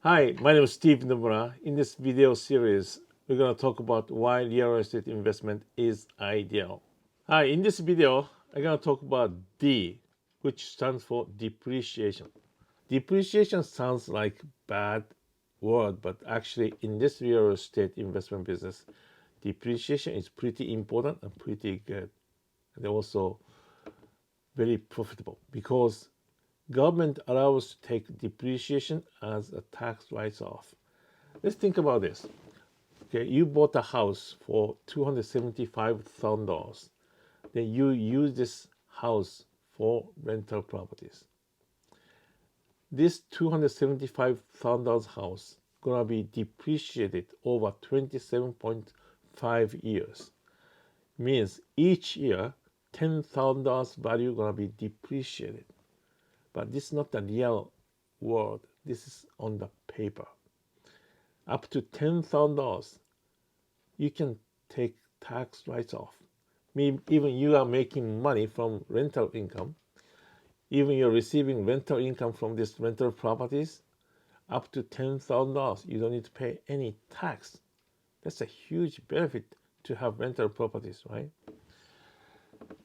Hi, my name is Steve Nomura. In this video series, we're going to talk about why real estate investment is ideal. Hi, in this video, I'm going to talk about D, which stands for depreciation. Depreciation sounds like bad word, but actually in this real estate investment business, depreciation is pretty important and pretty good. And also very profitable because government allows to take depreciation as a tax write-off. Let's think about this. Okay, you bought a house for $275,000. Then you use this house for rental properties. This $275,000 house gonna be depreciated over 27.5 years. Means each year $10,000 value gonna be depreciated. But this is not the real world. This is on the paper. Up to $10,000, you can take tax write-off. Even you are making money from rental income, even you're receiving rental income from these rental properties, up to $10,000, you don't need to pay any tax. That's a huge benefit to have rental properties, right?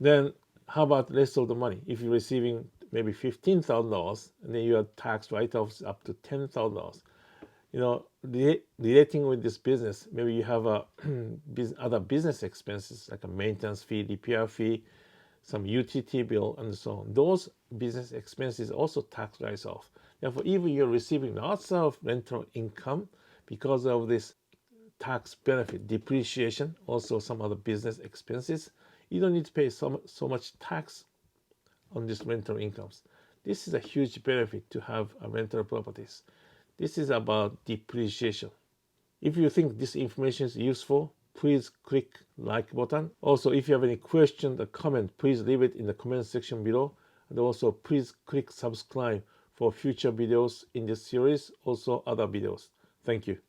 Then how about the rest of the money? If you're receiving maybe $15,000, and then you have tax write-offs up to $10,000. Relating with this business, maybe you have other business expenses like a maintenance fee, repair fee, some utility bill, and so on. Those business expenses also tax write-off. Therefore, even you're receiving lots of rental income because of this tax benefit, depreciation, also some other business expenses, you don't need to pay so much tax on these rental incomes. This is a huge benefit to have rental properties. This is about depreciation. If you think this information is useful, please click like button. Also, if you have any question or comment, please leave it in the comment section below. And also, please click subscribe for future videos in this series, also other videos. Thank you.